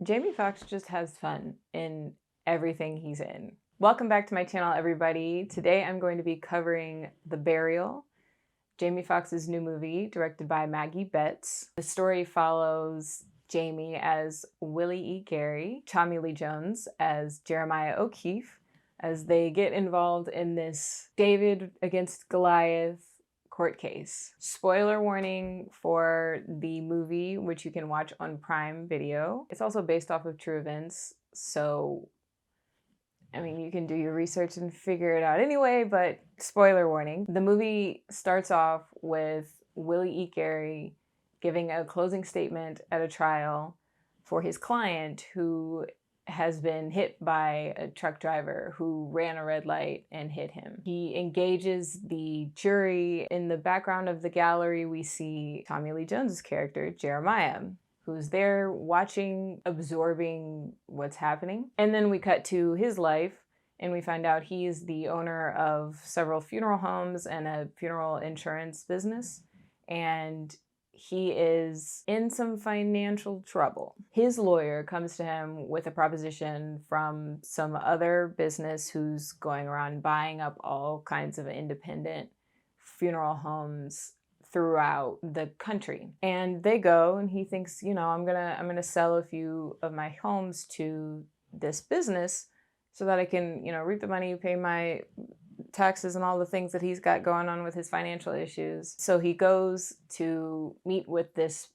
Jamie Foxx just has fun in everything he's in. Welcome back to my channel, everybody. Today I'm going to be covering The Burial, Jamie Foxx's new movie directed by Maggie Betts. The story follows Jamie as Willie E. Gary, Tommy Lee Jones as Jeremiah O'Keefe, as they get involved in this David against Goliath court case. Spoiler warning for the movie, which you can watch on Prime Video. It's also based off of true events, so I mean, you can do your research and figure it out anyway, but spoiler warning. The movie starts off with Willie E. Gary giving a closing statement at a trial for his client who has been hit by a truck driver who ran a red light and hit him. He engages the jury. In the background of the gallery, we see Tommy Lee Jones's character, Jeremiah, who's there watching, absorbing what's happening. And then we cut to his life and we find out he's the owner of several funeral homes and a funeral insurance business. And he is in some financial trouble. His lawyer comes to him with a proposition from some other business who's going around buying up all kinds of independent funeral homes throughout the country. And they go and he thinks, you know, I'm gonna sell a few of my homes to this business so that I can, you know, reap the money, pay my taxes and all the things that he's got going on with his financial issues. So he goes to meet with this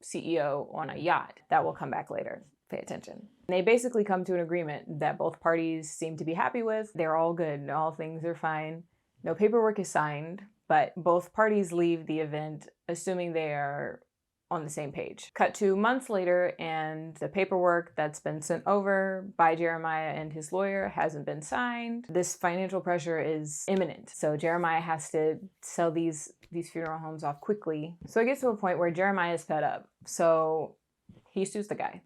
CEO on a yacht. That will come back later. Pay attention. They basically come to an agreement that both parties seem to be happy with. They're all good. All things are fine. No paperwork is signed, but both parties leave the event assuming they are on the same page. Cut to months later, and the paperwork that's been sent over by Jeremiah and his lawyer hasn't been signed. This financial pressure is imminent. So Jeremiah has to sell these funeral homes off quickly. So it gets to a point where Jeremiah is fed up. So he sues the guy,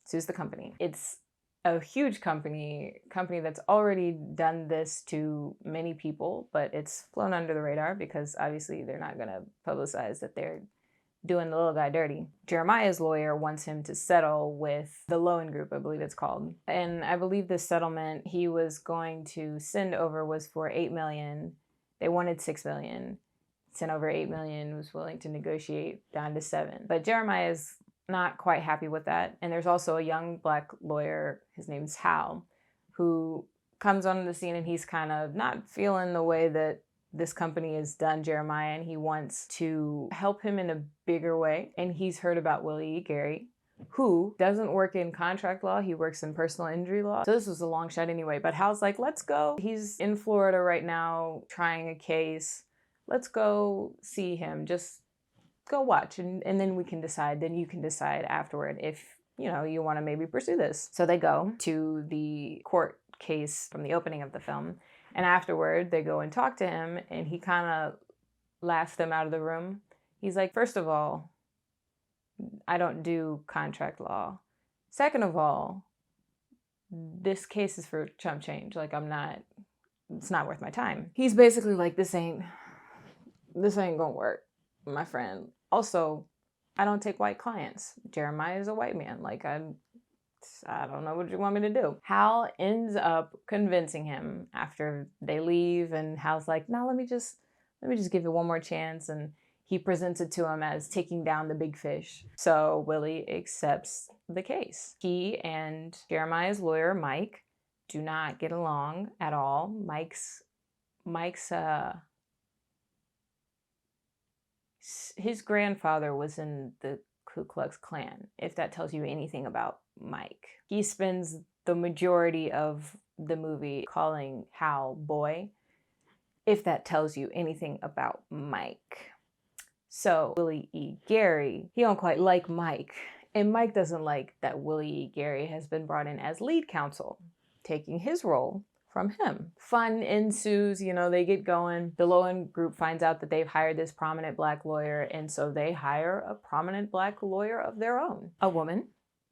sues the company. It's a huge company that's already done this to many people, but it's flown under the radar because obviously they're not gonna publicize that they're doing the little guy dirty. Jeremiah's lawyer wants him to settle with the Lowen Group, I believe it's called. And I believe the settlement he was going to send over was for $8 million. They wanted $6 million. Sent over $8 million, was willing to negotiate down to $7 million. But Jeremiah is not quite happy with that. And there's also a young black lawyer, his name's Hal, who comes onto the scene and he's kind of not feeling the way that this company has done Jeremiah, and he wants to help him in a bigger way. And he's heard about Willie E. Gary, who doesn't work in contract law. He works in personal injury law. So this was a long shot anyway, but Hal's like, let's go. He's in Florida right now trying a case. Let's go see him. Just go watch and then we can decide. Then you can decide afterward if, you know, you want to maybe pursue this. So they go to the court case from the opening of the film. And afterward, they go and talk to him, and he kind of laughs them out of the room. He's like, first of all, I don't do contract law. Second of all, this case is for chump change. Like, it's not worth my time. He's basically like, this ain't gonna work, my friend. Also, I don't take white clients. Jeremiah is a white man. Like, I don't know what you want me to do. Hal ends up convincing him after they leave, and Hal's like, no, let me just give you one more chance. And he presents it to him as taking down the big fish. So Willie accepts the case. He and Jeremiah's lawyer, Mike, do not get along at all. Mike's his grandfather was in the Ku Klux Klan, if that tells you anything about Mike. He spends the majority of the movie calling Hal boy, if that tells you anything about Mike. So Willie E. Gary, he don't quite like Mike, and Mike doesn't like that Willie E. Gary has been brought in as lead counsel, taking his role from him. Fun ensues, you know, they get going. The Lowen Group finds out that they've hired this prominent black lawyer, and so they hire a prominent black lawyer of their own, a woman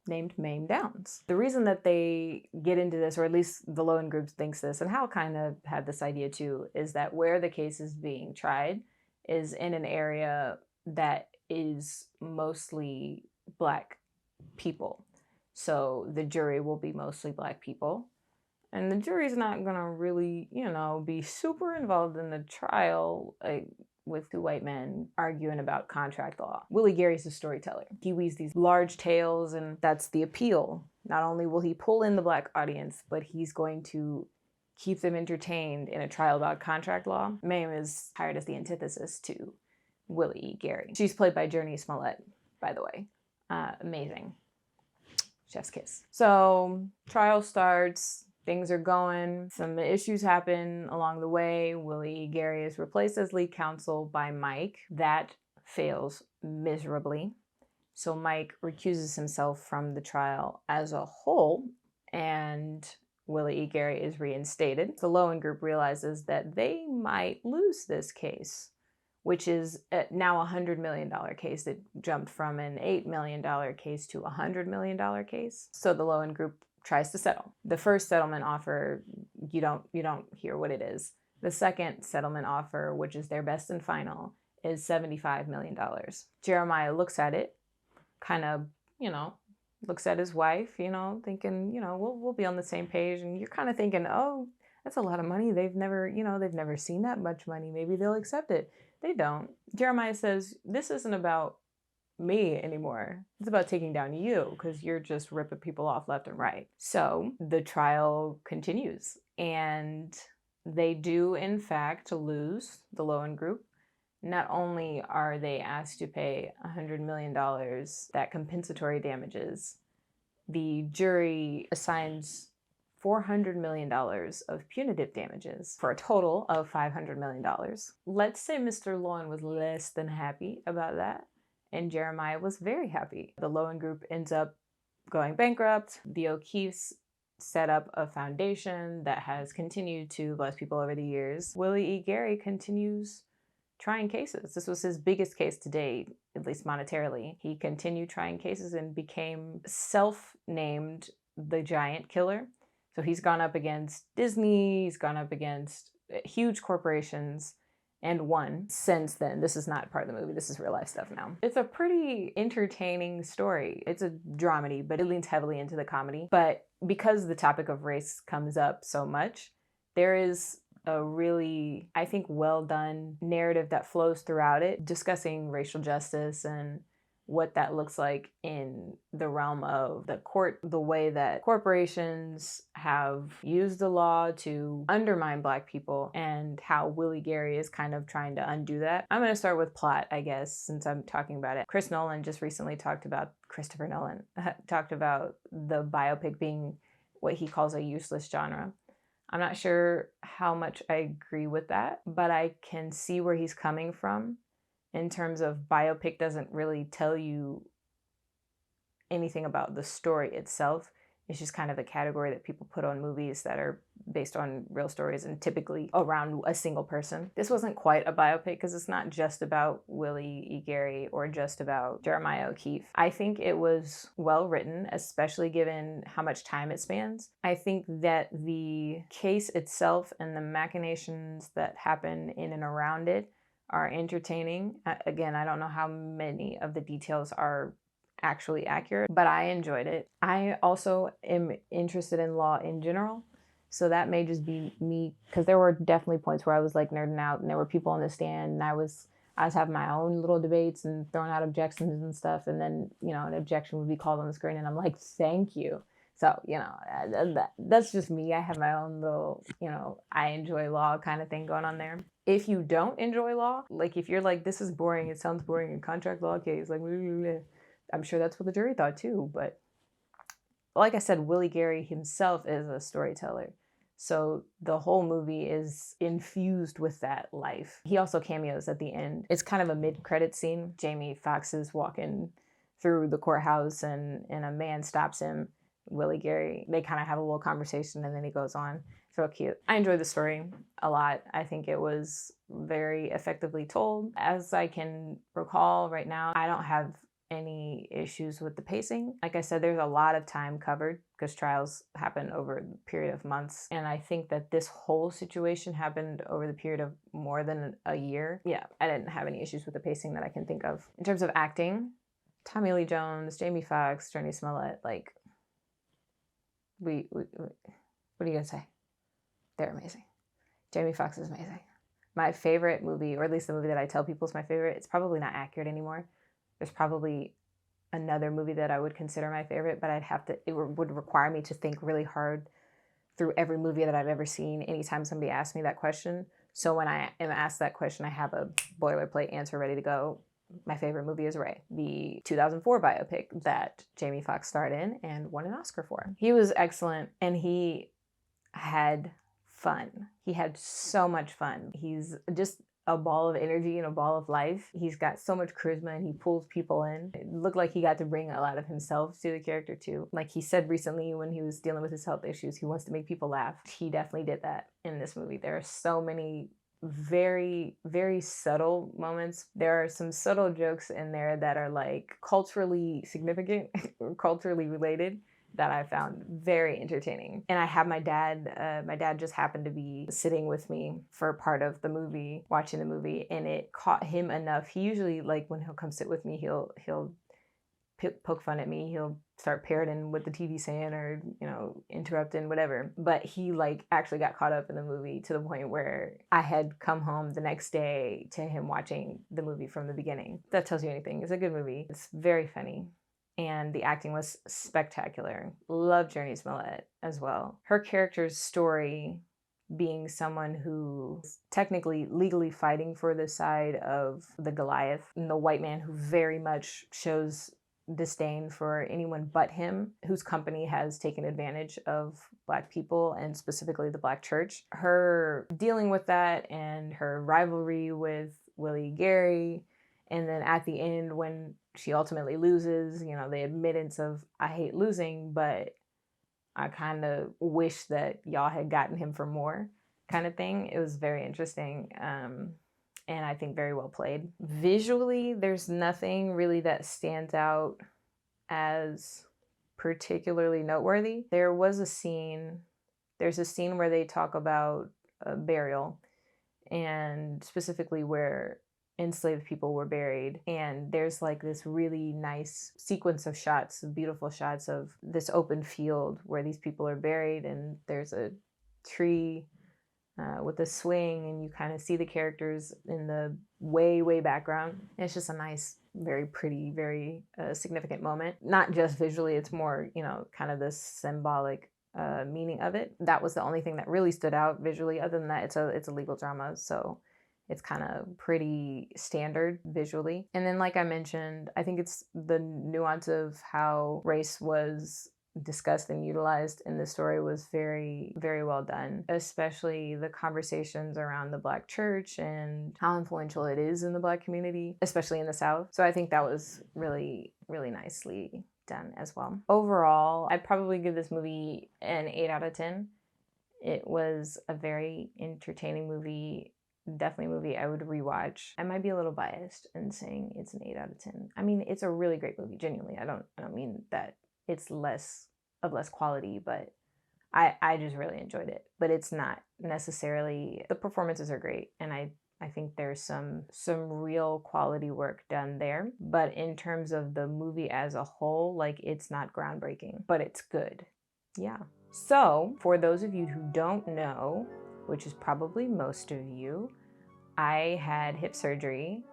named Mame Downs. The reason that they get into this, or at least the Lowen Group thinks this, and Hal kind of had this idea too, is that where the case is being tried is in an area that is mostly black people. So the jury will be mostly Black people. And the jury's not gonna really, be super involved in the trial, with two white men arguing about contract law. Willie Gary's a storyteller. He weaves these large tales, and that's the appeal. Not only will he pull in the Black audience, but he's going to keep them entertained in a trial about contract law. Mame is hired as the antithesis to Willie E. Gary. She's played by Jurnee Smollett, by the way. Amazing. Chef's kiss. So trial starts. Things are going. Some issues happen along the way. Willie E. Gary is replaced as lead counsel by Mike. That fails miserably. So Mike recuses himself from the trial as a whole, and Willie E. Gary is reinstated. The Lowen group realizes that they might lose this case, which is now a $100 million case. It jumped from an $8 million case to a $100 million case. So the Lowen group tries to settle. The first settlement offer, you don't hear what it is. The second settlement offer, which is their best and final, is $75 million. Jeremiah looks at it, kind of, looks at his wife, thinking, we'll be on the same page. And you're kind of thinking, oh, that's a lot of money. They've never seen that much money. Maybe they'll accept it. They don't. Jeremiah says, this isn't about me anymore. It's about taking down you, because you're just ripping people off left and right. So the trial continues, and they do in fact lose, the Lowen group. Not only are they asked to pay $100 million, that compensatory damages, the jury assigns $400 million of punitive damages for a total of $500 million. Let's say Mr. Lowen was less than happy about that, and Jeremiah was very happy. The Lowen group ends up going bankrupt. The O'Keeffes set up a foundation that has continued to bless people over the years. Willie E. Gary continues trying cases. This was his biggest case to date, at least monetarily. He continued trying cases and became self-named the Giant Killer. So he's gone up against Disney, he's gone up against huge corporations, and won since then. This is not part of the movie, this is real life stuff now. It's a pretty entertaining story. It's a dramedy, but it leans heavily into the comedy. But because the topic of race comes up so much, there is a really, I think, well done narrative that flows throughout it, discussing racial justice and what that looks like in the realm of the court, the way that corporations have used the law to undermine Black people, and how Willie Gary is kind of trying to undo that. I'm going to start with plot, I guess, since I'm talking about it. Christopher Nolan talked about the biopic being what he calls a useless genre. I'm not sure how much I agree with that, but I can see where he's coming from in terms of biopic doesn't really tell you anything about the story itself. It's just kind of a category that people put on movies that are based on real stories and typically around a single person. This wasn't quite a biopic because it's not just about Willie E. Gary or just about Jeremiah O'Keeffe. I think it was well written, especially given how much time it spans. I think that the case itself and the machinations that happen in and around it are entertaining. Again, I don't know how many of the details are actually accurate, but I enjoyed it. I also am interested in law in general, so that may just be me, because there were definitely points where I was like nerding out, and there were people on the stand, and I was having my own little debates and throwing out objections and stuff, and then an objection would be called on the screen, and I'm like, thank you. So that's just me. I have my own little I enjoy law kind of thing going on there. If you don't enjoy law, like if you're like, this is boring, it sounds boring, in contract law case, like I'm sure that's what the jury thought too. But like I said, Willie Gary himself is a storyteller. So the whole movie is infused with that life. He also cameos at the end. It's kind of a mid-credit scene. Jamie Foxx is walking through the courthouse and a man stops him. Willie Gary, they kind of have a little conversation and then he goes on. It's real cute. I enjoyed the story a lot. I think it was very effectively told. As I can recall right now, I don't have any issues with the pacing. Like I said, there's a lot of time covered because trials happen over a period of months. And I think that this whole situation happened over the period of more than a year. Yeah, I didn't have any issues with the pacing that I can think of. In terms of acting, Tommy Lee Jones, Jamie Foxx, Jurnee Smollett, like what are you gonna say? They're amazing. Jamie Foxx is amazing. My favorite movie, or at least the movie that I tell people is my favorite, it's probably not accurate anymore. There's probably another movie that I would consider my favorite, but it would require me to think really hard through every movie that I've ever seen anytime somebody asks me that question. So when I am asked that question, I have a boilerplate answer ready to go. My favorite movie is Ray, the 2004 biopic that Jamie Foxx starred in and won an Oscar for. He was excellent, and he had fun. He had so much fun. He's just a ball of energy and a ball of life. He's got so much charisma and he pulls people in. It looked like he got to bring a lot of himself to the character too. Like he said recently when he was dealing with his health issues, he wants to make people laugh. He definitely did that in this movie. There are so many very, very subtle moments. There are some subtle jokes in there that are like culturally significant or culturally related that I found very entertaining. And I have my dad just happened to be sitting with me for part of the movie, watching the movie, and it caught him enough. He usually, like, when he'll come sit with me, he'll poke fun at me. He'll start parroting what the TV's saying or, interrupting, whatever. But he, like, actually got caught up in the movie to the point where I had come home the next day to him watching the movie from the beginning. If that tells you anything. It's a good movie. It's very funny. And the acting was spectacular. Love Jurnee Smollett as well. Her character's story, being someone who's technically legally fighting for the side of the Goliath, and the white man who very much shows disdain for anyone but him, whose company has taken advantage of Black people and specifically the Black church. Her dealing with that and her rivalry with Willie Gary, and then at the end when she ultimately loses, the admittance of, I hate losing, but I kind of wish that y'all had gotten him for more kind of thing. It was very interesting. And I think very well played. Visually, there's nothing really that stands out as particularly noteworthy. There's a scene where they talk about a burial, and specifically where enslaved people were buried, and there's like this really nice sequence of shots, beautiful shots of this open field where these people are buried, and there's a tree with a swing, and you kind of see the characters in the way background. And it's just a nice, very pretty, very significant moment. Not just visually, it's more, kind of the symbolic meaning of it. That was the only thing that really stood out visually. Other than that, it's a legal drama, so it's kind of pretty standard visually. And then, like I mentioned, I think it's the nuance of how race was discussed and utilized in the story was very, very well done, especially the conversations around the Black church and how influential it is in the Black community, especially in the South. So I think that was really, really nicely done as well. Overall, I'd probably give this movie an 8 out of 10. It was a very entertaining movie. Definitely a movie I would rewatch. I might be a little biased in saying it's an 8 out of 10. I mean, it's a really great movie, genuinely. I don't mean that it's less quality, but I just really enjoyed it. But it's not necessarily, the performances are great, and I think there's some real quality work done there. But in terms of the movie as a whole, like, it's not groundbreaking, but it's good. Yeah. So for those of you who don't know, which is probably most of you, I had hip surgery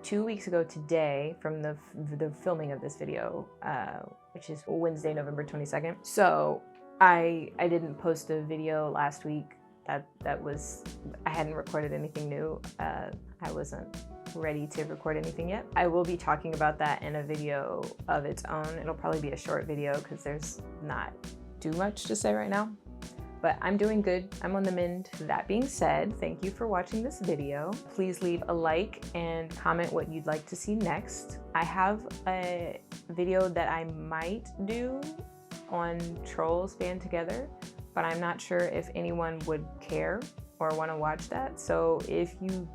2 weeks ago today from the filming of this video, which is Wednesday, November 22nd. So I didn't post a video last week. I hadn't recorded anything new. I wasn't ready to record anything yet. I will be talking about that in a video of its own. It'll probably be a short video because there's not too much to say right now. But I'm doing good. I'm on the mend. That being said, thank you for watching this video. Please leave a like and comment what you'd like to see next. I have a video that I might do on Trolls Band Together, but I'm not sure if anyone would care or want to watch that. So if you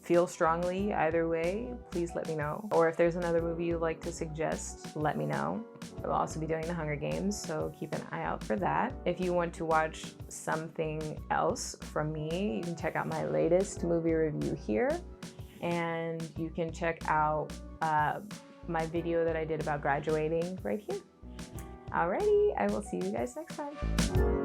feel strongly either way, please let me know. Or if there's another movie you'd like to suggest, let me know. I'll also be doing the Hunger Games, so keep an eye out for that. If you want to watch something else from me, you can check out my latest movie review here, and you can check out my video that I did about graduating right here. Alrighty, I will see you guys next time.